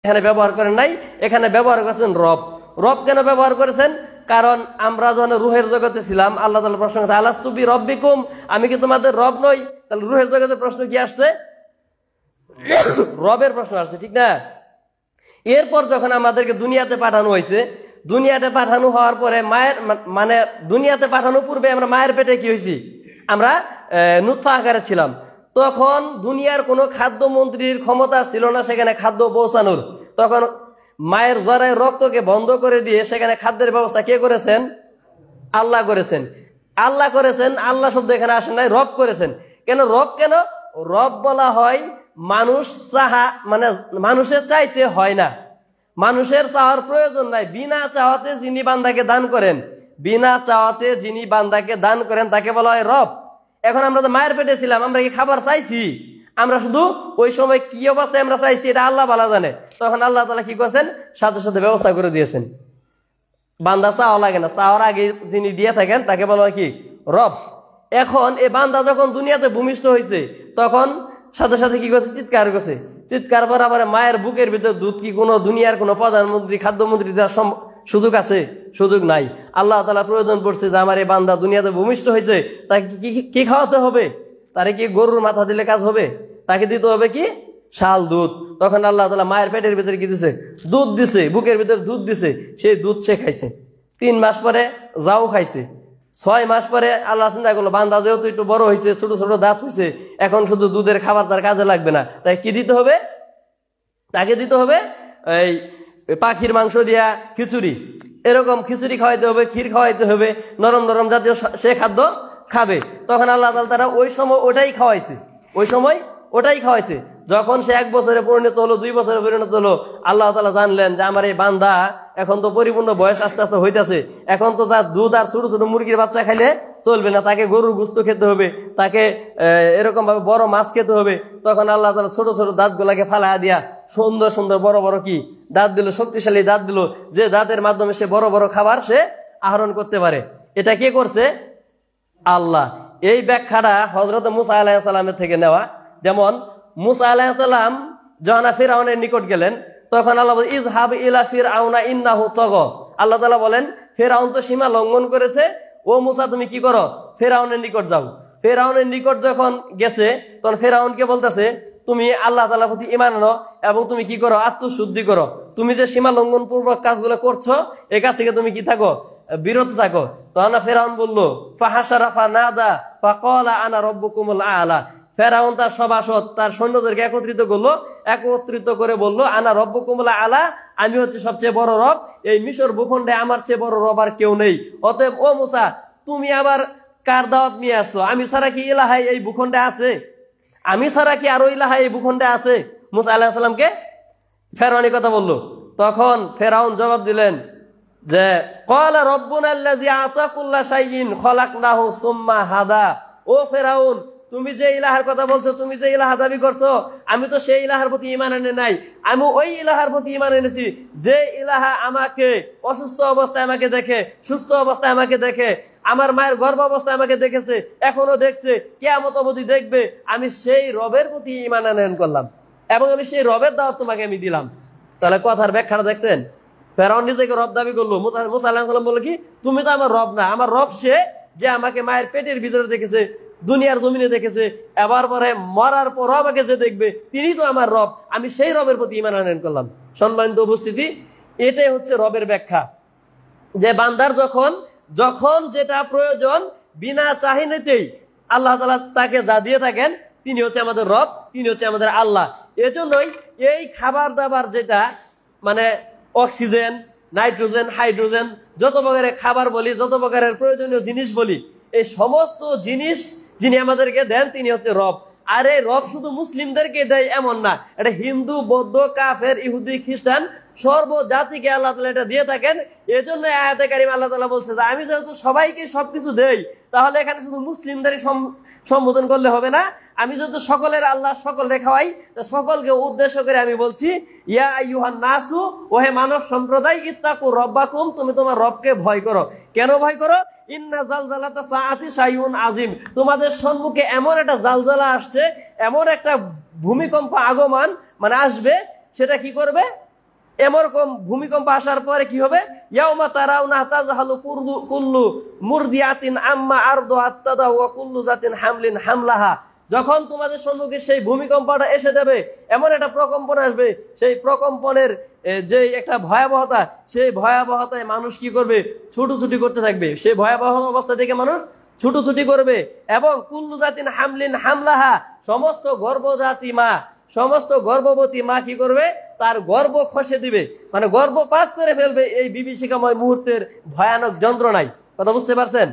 এখানে ব্যবহার করেন নাই, এখানে ব্যবহার করেছেন রব। রব কেন ব্যবহার করেছেন? কারণ আমরা যখন রুহের জগতে ছিলাম, আল্লাহ তাআলা প্রশ্ন করেছে আলাস্তু বি রব্বিকুম, আমি কি তোমাদের রব নই? তাহলে রুহের জগতের প্রশ্ন কি আসছে? রবের প্রশ্ন আসছে, ঠিক না? এরপর যখন আমাদেরকে দুনিয়াতে পাঠানো হয়েছে, দুনিয়াতে পাঠানো হওয়ার পরে মায়ের মানে দুনিয়াতে পাঠানোর পূর্বে আমরা মায়ের পেটে কি হয়েছি? আমরা নুতফা আকারে ছিলাম। তখন দুনিয়ার কোনো খাদ্য মন্ত্রীর ক্ষমতা ছিল না সেখানে খাদ্য পৌঁছানোর। তখন মায়ের জরায় রক্তকে বন্ধ করে দিয়ে সেখানে খাদ্যের ব্যবস্থা কে করেছেন? আল্লাহ করেছেন। আল্লাহ করেছেন, আল্লাহ শব্দ এখানে আসেন নাই, রব করেছেন। কেন রব? কেন রব বলা হয়? মানুষ মানে মানুষের চাইতে হয় না, মানুষের চাওয়ার প্রয়োজন নাই। বিনা চাওয়াতে যিনি বান্দাকে দান করেন, বিনা চাওয়াতে যিনি বান্দাকে দান করেন তাকে বলা হয় রব। এখন আমরা তো মায়ের পেটে ছিলাম, আমরা কি খাবার চাইছি? আমরা শুধু ওই সময় কি অবস্থায় আমরা চাইছি এটা আল্লাহ ভালো জানে। তখন আল্লাহ তাআলা কি করছেন? সাথে সাথে ব্যবস্থা করে দিয়েছেন। বান্দা চাওয়া লাগে না, চাওয়ার আগে যিনি দিয়ে থাকেন তাকে বলা হয় কি? রব। এখন এই বান্দা যখন দুনিয়াতে ভূমিষ্ঠ হয়েছে তখন সাথে সাথে কি করছে? চিৎকার করছে। চিৎকার পর আবার মায়ের বুকের ভিতর দুধ কি কোনো দুনিয়ার কোনো প্রধানমন্ত্রী খাদ্যমন্ত্রী দেওয়ার সুযোগ আছে? সুযোগ নাই। আল্লাহ তাআলা প্রয়োজন পড়ছে যে আমার এই বান্দা দুনিয়াতে ভূমিষ্ঠ হয়েছে, তাকে কি খাওয়াতে হবে? তারে কি গরুর মাথা দিলে কাজ হবে? তাকে দিতে হবে কি? শাল দুধ। তখন আল্লাহ তাআলা মায়ের পেটের ভিতরে কি দিছে? দুধ দিছে, বুকের ভিতরে দুধ দিছে। সেই দুধ সে খাইছে। 3 মাস পরে যাও খাইছে। 6 মাস পরে আল্লাহ চিন্তা করলো বান্দা যেহেতু একটু বড় হয়েছে, ছোট ছোট দাঁত হয়েছে, এখন শুধু দুধের খাবার তার কাজে লাগবে না, তাই কি দিতে হবে? তাকে দিতে হবে এই পাখির মাংস দিয়া খিচুড়ি, এরকম খিচুড়ি খাওয়াইতে হবে, ক্ষীর খাওয়াইতে হবে, নরম নরম জাতীয় সে খাদ্য খাবে। তখন আল্লাহ তাআলা তারা ওই সময় ওটাই খাওয়াইছে, ওই সময় ওটাই খাওয়াইছে। যখন সে 1 বছরে পরিণত হলো, 2 বছরে পরিণত হলো, আল্লাহ তাআলা জানলেন যে আমার এই বান্দা এখন তো পরিপূর্ণ বয়স আস্তে আস্তে হইতেছে, এখন তো তার দুধ আর ছোট ছোট মুরগির বাচ্চা খাইলে চলবে না, তাকে গরুর গোশত খেতে হবে, তাকে এরকম ভাবে বড় মাছ খেতে হবে। তখন আল্লাহ তাআলা ছোট ছোট দাঁত গুলাকে ফালাইয়া দিয়া সুন্দর সুন্দর বড় বড় কি দাঁত দিল, শক্তিশালী দাঁত দিল, যে দাঁতের মাধ্যমে সে বড় বড় খাবার সে আহরণ করতে পারে। এটা কে করছে? আল্লাহ। এই ব্যাখ্যাটা হযরত মুসা আলাইহিস সালামের থেকে নেওয়া। যেমন মুসা আলাইহিস সালাম যখন ফিরআউনের নিকট গেলেন, তখন আল্লাহ বলেন ইযহাব ইলা ফিরআউনা ইন্নাহু তাগা। আল্লাহ তাআলা বলেন ফিরআউন তো সীমা লঙ্ঘন করেছে, ও মুসা তুমি কি করো? ফিরআউনের নিকট যাও। ফিরআউনের নিকট যখন গেছে তখন ফিরআউনকে বলতেছে তুমি আল্লাহ তাআলার প্রতি ঈমান আনো এবং তুমি কি করো? আত্মশুদ্ধি করো। তুমি যে সীমা লঙ্ঘন পূর্বক কাজগুলো করছো এই কাজ থেকে তুমি কি থাকো? বিরত থাকো। তখন ফিরআউন বলল ফাহাশারা ফানাদা ফাকালা আনা রাব্বুকুমুল আ'লা। ফিরআউন তার সভাসদ তার সৈন্যদেরকে একত্রিত করে বলল আনা রাব্বুকুমুল আ'লা, আমি হচ্ছে সবচেয়ে বড় রব, এই মিশর ভূখণ্ডে আমার চেয়ে বড় রব আর কেউ নেই। অতএব ও মুসা তুমি আবার কার দাওয়াত নিয়ে আসছো? আমি ছাড়া কি ইলাহা এই ভূখণ্ডে আছে? আমি ছাড়া কি আরো ইলাহা এই ভূখণ্ডে আছে? মুসা আলাইহিস সালামকে ফিরআউন কথা বলল। তখন ফিরআউন জবাব দিলেন যে ক্বালা রাব্বুনা আল্লাযী আতা কুল্লা শাইইন খলাকনাহু সুম্মা হাদা। ও ফিরআউন তুমি যে ইলাহার কথা বলছো, তুমি যে ইলাহা দাবি করছো, আমি তো সেই ইলাহার প্রতি ঈমান আনে নাই। আমি ওই ইলাহার প্রতি ঈমান এনেছি যে ইলাহা আমাকে অসুস্থ অবস্থায় আমাকে দেখে, সুস্থ অবস্থায় আমাকে দেখে, আমার মায়ের গর্ভ অবস্থায় আমাকে দেখেছে, এখনো দেখছে, কিয়ামত অবধি দেখবে। আমি সেই রবের প্রতি ঈমান আনয়ন করলাম এবং আমি সেই রবের দাওয়াত তোমাকে আমি দিলাম। তাহলে কথার ব্যাখ্যাটা দেখছেন? ফিরআউন নিজেকে রব দাবি করলো। মুসা আলাইহিস সালাম বলল কি তুমি তো আমার রব না, আমার রব সে যে আমাকে মায়ের পেটের ভিতরে দেখেছে, দুনিয়ার জমিনে দেখেছে, এবার পরে মরার পর আমাকে যে দেখবে, তিনি তো আমার রব। আমি সেই রবের প্রতি ঈমান আনয়ন করলাম। সম্মানিত উপস্থিতি, এটাই হচ্ছে রবের ব্যাখ্যা, যে বান্দার যখন যেটা প্রয়োজন বিনা চাহিদাতেই আল্লাহ তাআলা তাকে যা দিয়ে থাকেন, তিনি হচ্ছে আমাদের রব, তিনি হচ্ছে আমাদের আল্লাহ। এজন্যই এই খাবার দাবার যেটা মানে অক্সিজেন, নাইট্রোজেন, হাইড্রোজেন, যত প্রকারের খাবার বলি, যত প্রকারের প্রয়োজনীয় জিনিস বলি, এই সমস্ত জিনিস যিনি আমাদেরকে দেন তিনি হচ্ছে রব। আর এই রব শুধু মুসলিমদেরকে দেয় এমন না, এটা হিন্দু, বৌদ্ধ, কাফের, ইহুদি, খ্রিস্টান সর্ব জাতিকে আল্লাহ তাআলা এটা দিয়ে থাকেন। এজন্য আয়াতে কারিমা আল্লাহ তাআলা বলছে যে আমি যেহেতু সবাইকে সবকিছু দেই, তাহলে এখানে শুধু মুসলিমদেরই সম্বোধন করলে হবে না। আমি যেহেতু সকলের আল্লাহ, সকলকে খাওয়াই, সকলকে উদ্দেশ্য করে আমি বলছি ইয়া আইয়ুহান নাসু, ওহে মানব সম্প্রদায়, ইত্তাকু রাব্বাকুম, তুমি তোমার রবকে ভয় করো। কেন ভয় করো? ইন্না জালজালাতা সাআতি শাইউন আযীম, তোমাদের সম্মুখে এমন একটা জালজালা আসছে, এমন একটা ভূমিকম্প আগমন মানে আসবে, সেটা কি করবে? এমরকম ভূমিকম্প আসার পরে কি হবে? ইয়াউমা তারাউনা তাযহালু কুল্লু মুরদিয়াতিন আম্মা আরদাআত তাদাউ ওয়া কুল্লু জাতিন হামলিন হামলাহা। যখন তোমাদের সম্মুখে সেই ভূমিকম্পটা এসে যাবে, এমন একটা প্রকম্পন আসবে, সেই প্রকম্পনের যে একটা ভয়াবহতা, সেই ভয়াবহতায় মানুষ কি করবে? ছুটোছুটি করতে থাকবে। সেই ভয়াবহ অবস্থা থেকে মানুষ ছুটোছুটি করবে। এবং কুল্লু জাতিন হামলিন হামলাহা, সমস্ত গর্ভজাতী মা, সমস্ত গর্ভবতী মা কি করবে? তার গর্ভ খসে দিবে, মানে গর্ভপাত করে ফেলবে এই বিভীষিকাময় মুহূর্তের ভয়ানক যন্ত্রণায়। কথা বুঝতে পারছেন?